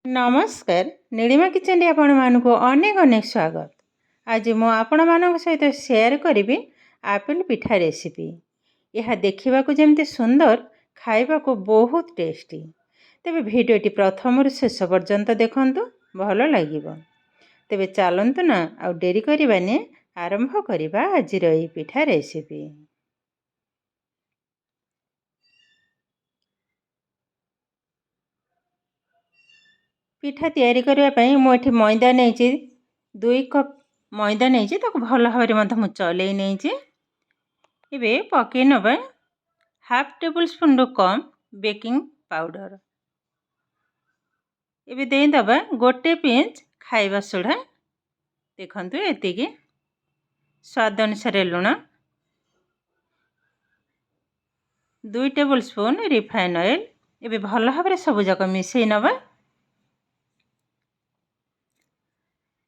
नमस्कार नीलिमा किचन आपण मानक अनेक अनेक स्वागत। आज मु आपण मान सहित शेयर करी आपिल पिठा रेसिपी। यह देखा जमी सुंदर खाइबा को बहुत टेस्टी। तेबे भिडियोटी प्रथम शेष पर्यंत देखंतु भल लगिबो। तेबे चलंतु ना आ डेरी करबानी आरंभ करिबा आज रही पिठा रेसिपी। पिठा तैयारी करने मुझे मैदा नहीं 2 कप मैदा नहीं भल भाव में चल नहीं पकई नवा हाफ टेबल स्पून रु कम बेकिंग पाउडर। एबे देदबा गोटे पिंच खाइबा सोडा देखंतु एतिकी स्वाद अनुसार लुण 2 टेबल स्पून रिफाइन ऑयल। एबे भल भाव सब जाक मिसई नवा।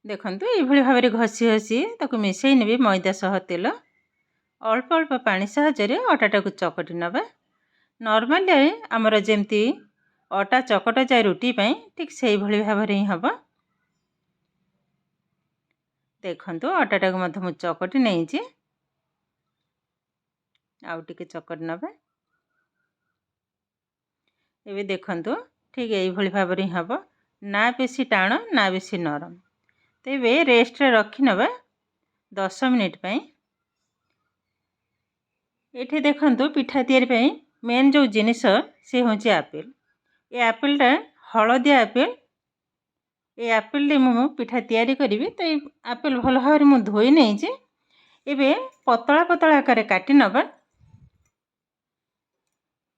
देखंतु एभली भाव घसी घसी ताकू मिसई नेबी मैदा सह तेल अल्प अल्प पानी साहाय्य अटाटा को चकटी नवा। नॉर्मली आमर जेमती अटा चकटा जाए रुटी पाई ठीक से भली भाव ही हम। देखंतु अटाटा को मध्य मु चकटी नहीं आउ टिके चकटी नवा। एबे देखंतु ठीक यही भली भाव ही हम ना बेसी टाण ना बेसी नरम। तेबे रेस्ट रे रखी नवा 10 मिनिट पई। एठी देखंतु पिठा तैयारी पई मेन जो जिनिस से होची एप्पल। ए एप्पल टा हळदिया एप्पल। ए एप्पल ले मु पिठा तैयारी करिवि तो एप्पल भल भाव मु धोई नहीं जे। एबे पतला पतला आकार काटी नवा।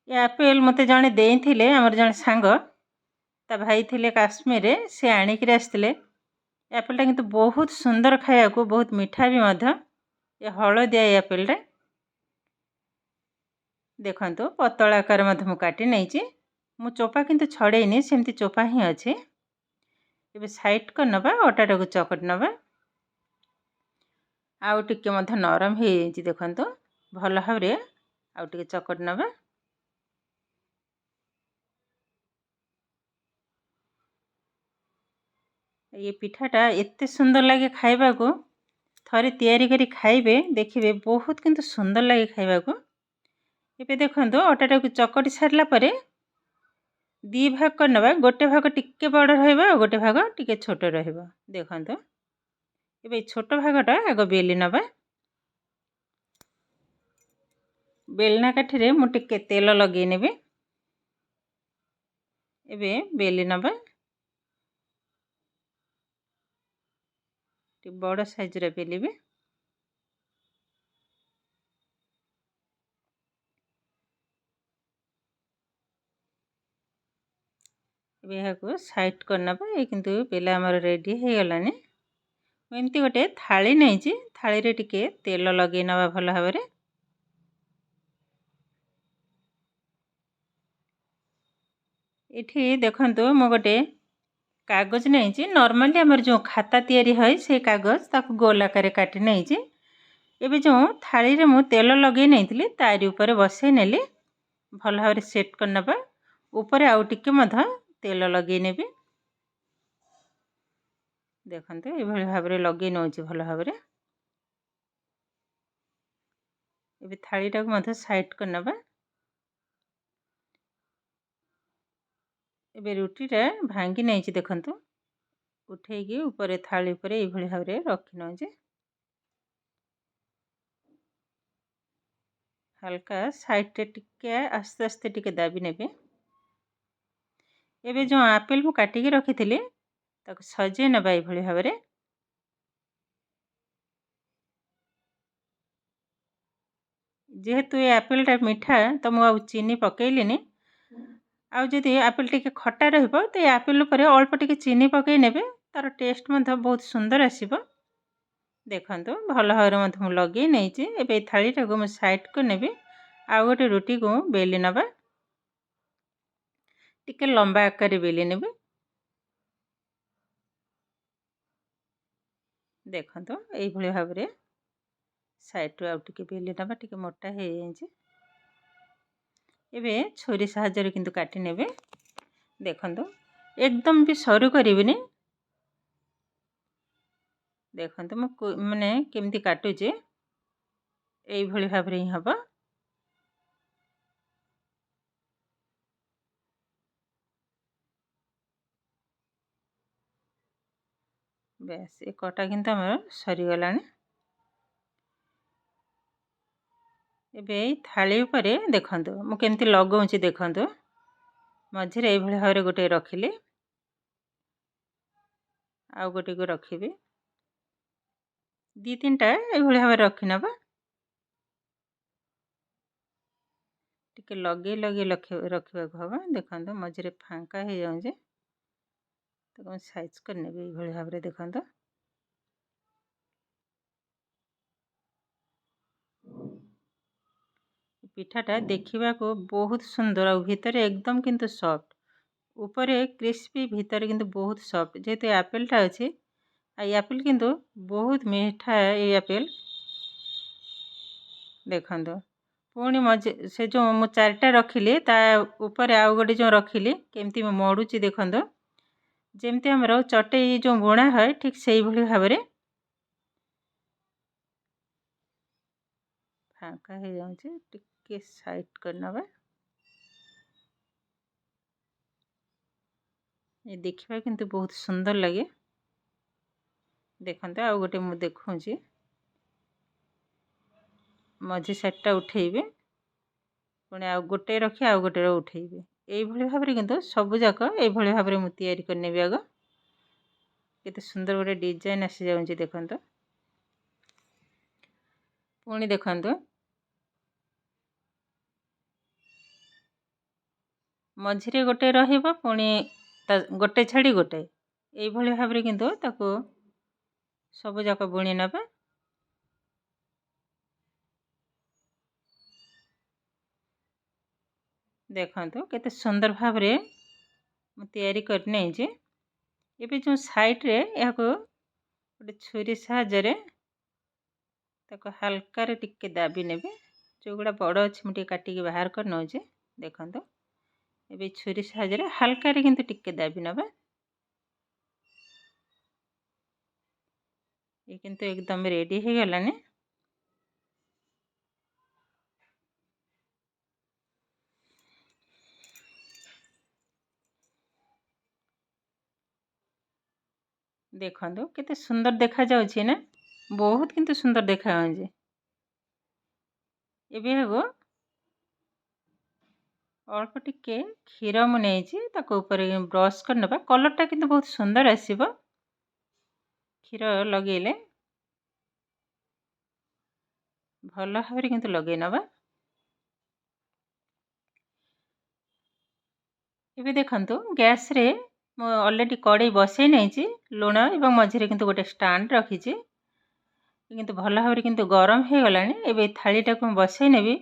ए एप्पल मते जणे देइथिले हमर जणे सांग ता भाई थिले काश्मीर रे से आणी कि आस्थिले। एप्पल टा किंतु बहुत सुंदर खाया को बहुत मीठा भी मध्य। ये हळदिया एप्पल टा देखंतु पतला आकार मध्य मु काटी नहीं मु चोपा किंतु छड़ेनी सेमती चोपा ही अच्छे। एबे साइड कर नबा अटाटा को चकट नबा आउ टिके मध्य नरम हे देखंतु भल भाव रे आउ टिके चकट नबा। ये पिठाटा एते सुंदर लगे खाइबा को थरे तैयारी करी खाइबे देखिबे बहुत किंतु सुंदर लगे खाइबा को। एबे देखंतु अटाटा को चकटी सारला परे दी भाग कर नबा। गोटे भाग टिके बड़ रहइबा गोटे भाग टिके छोट रहइबा। देखंतु एबे छोट भागटा आग बेली नबा। बेलना काठी रे मु टिके तेल लगे नेबे। एबे बेली नबा बड़ साइज रे बेलिबे। एबे हाको साइड कर नबा। ए किंतु बेला हमर रेडी हे गलानी। एमती गोटे थाली नहीं थाली रे टिके तेल लगे नबा भल भाव रे। एठी देखंतु मो गोटे कागज नहीं नॉर्मली हमर जो खाता तैयारी है से कागज ताकू गोल आकार काटी नहीं। एबे जो थाली रे मु तेल लगे नहीं तारी ऊपर बसई नेली भल भाव सेट कर नबा। ऊपर आउ टिके मध तेल लगे नेबे। देखंतु ए भली भाव रे लगे नोची भल भाव रे। एबे थाली टाक मध साइड कर नबा। एबे रुटी टा भांगी नहीं देखंतु उठेगी ऊपर थाली ऊपर ए भली भाव रे रखी नजे। हल्का साइड रे टिके आस्ते आस्ते टिके दाबी नेबे। एबे जो एप्पल मु काटी के रखी थिले ताको सजे नबा ए भली भाव रे। जेहेतु ये एप्पल टा मीठा तो मु आ चीनी पकेइलिनी। आउ जदि एप्पल टिके खट्टा रहइबो तो ये एप्पल ऊपर अल्प टिके चीनी पकई नेबे तार टेस्ट मध्य बहुत सुंदर आसीबो। देखंतु भल भाव मध्य मु लगे नहीं एबे थाली टाको मु साइड कर नेबे। आउ गोटे रुटी को बेली नबा टिके लंबा आकार बेली नेबे। देखंतु एई भली भाव रे साइड रो आउ टिके बेली नबा टिके मोटा हे जाइए। एबे छोरी साहाय्य किंतु काटी नेबे। देखंतु एकदम भी सरू करिविनी। देखंतु मु माने केमती काटुचे एई भली भाबरे ही हबो। बेस ए कटा किंतु हमर सरी गलानी। एबे थाली ऊपर देखंतु मु केमती लगौची देखंतु मझिरे एई भली भाबरे गोटे रखिली आउ गोटे को रखिबी दी तीन टा एई भली भाबरे रखि नबा। टिके लगे लगे रखिबा को हबा। देखंतु मझिरे फांका हे जाउजे तो साइज कर नेबे एई भली भाबरे देखंतु। पिठाटा देखा बहुत सुंदर और भितर एकदम किंतु सॉफ्ट ऊपर क्रिस्पी भितर किंतु बहुत सॉफ्ट जेहेतु एप्पलटा अच्छे एप्पल किंतु बहुत मीठा ये एप्पल। देखो पुणी मझे से जो मु चारिटा रखिली ता ऊपर आउ गोटे जो रखिली केमती मड़ुची देखो जमती आमर चटई जो बुणा है ठीक से भाव में फाँका हो जाऊे टिके साइड करनबा। ये देखा किंतु बहुत सुंदर लगे। देखते आउ गोटे मु देखुची मझी साइडटा उठेबे पुणी आउ गोटे रखी आउ गोटे उठेबे यही भाव में किंतु सबू जाक यही भाव में मुझे तैयारी करनेबी। आग केते सुंदर गोटे डिजाइन आसी जाउची देखंतु। पुणी देखंतु मझिरे गोटे रहिबो पुणी गोटे छाड़ी गोटे यही भाव में किंतु ताको सबू जाक बुणी नबा। देखंतु केते सुंदर भाव में मु तैयारी करने जे एबे जो साइड रे याको गोटे छुरी साहाय्य ताको हल्का रे टिके दाबी नेबे जो गुड़ा बड़ अच्छे मुझे काटिकी बाहर कर नौचे। देखंतु एबे छुरी साहाय्य हल्का रे किंतु टिके दाबी नबा। ये किंतु एकदम रेडी हो गलानी। देखंतु केते सुंदर देखा जाउची ना बहुत किंतु सुंदर देखा जाउची। एबे हगो अल्प टिके क्षीर मु नेइची ताको ऊपर ब्रश कर नबा कलरटा किंतु बहुत सुंदर आसीबो क्षीर लगेले भल भाव में किंतु लगे नबा। एबे देखंतु गैस रे मु ऑलरेडी कड़ाई बसई नहीं लुण एवं मझिरे किंतु गोटे स्टैंड रखीची किंतु भल भाव में किंतु गरम हो गलानी। एबे थालीटा को बसई नेबी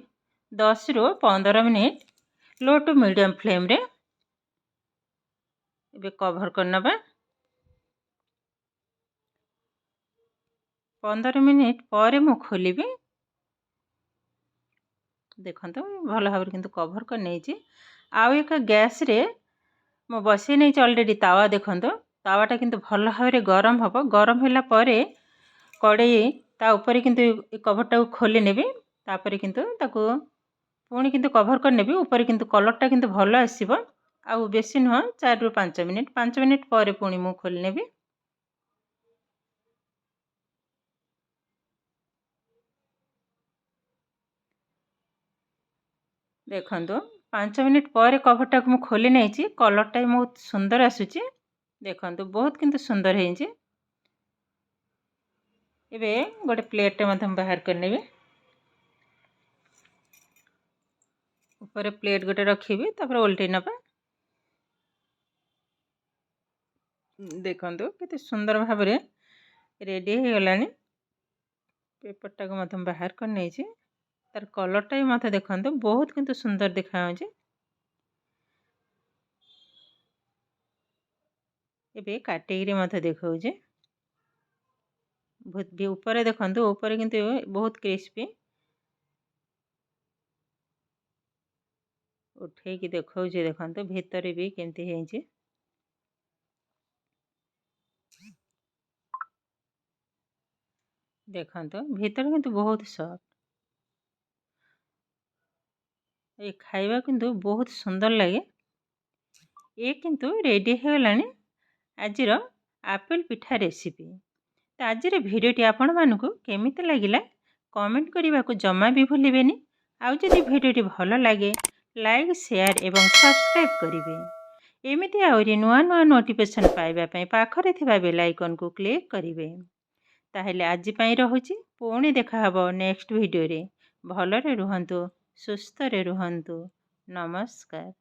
10 रु 15 minute low to medium flame रे एबे कवर कर नबा। 15 मिनिट पर मु खोलिबी। देखंतु भल भाव में किंतु कवर कर नहीं आउ एक गैस रे मु बसई नहीं ऑलरेडी तावा। देखंतु तावाटा किंतु भल भाव में गरम हबो गरम होला परे कड़ाई ता ऊपर किंतु कभरटा को खोली नेबी तापर किंतु ताको पुणी किंतु कवर कर नेबी ऊपर किंतु कलरटा किंतु भल आसीबो आउ बेसी नुह 4 रु 5 मिनिट पर पुणी मु खोली नेबी। देखंतु 5 मिनिट पर कभरटा को मु खोली नहीं कलरटा बहुत सुंदर आसुची। देखंतु बहुत किंतु सुंदर है। एबे गोटे प्लेट रे बाहर करनेबी ऊपर प्लेट गोटे रखीबी तापर ओल्टे नबा। देखंतु केते सुंदर भाव में रेडी हो गलानी। पेपरटा को बाहर कर नहीं तार कलरटा भी मत देखंतु बहुत किंतु सुंदर देखा जाउची। एबे काटेगिरी मत देखाउजे बहुत ऊपर देखंतु ऊपर किंतु बहुत क्रिस्पी उठे की देखौजे। देखंतु भीतर भी केमती हेची देखो भीतर किंतु बहुत सॉफ्ट। ये खाइबा किंतु बहुत सुंदर लगे। ये किंतु रेडी हो गलानी आजिर आपेल पिठा रेसिपी। तो आजिर भिडियोटी आपण मानकु केमिति लागिला कमेंट करने को जमा भी भूलिबेनी। आउ जदि भिडियोटी भल लगे लाइक शेयर एवं सब्सक्राइब करेंगे। एमिति आहरी नुआ नुआ नोटिफिकेशन पाइबा पाखरे थिबा बेल आइकन को क्लिक करेंगे। ताहेले आज पई रहुची पुणी देखा हबो नेक्स्ट वीडियो रे। भलरे रुहंतु, सुस्थ रे रुहंतु। नमस्कार।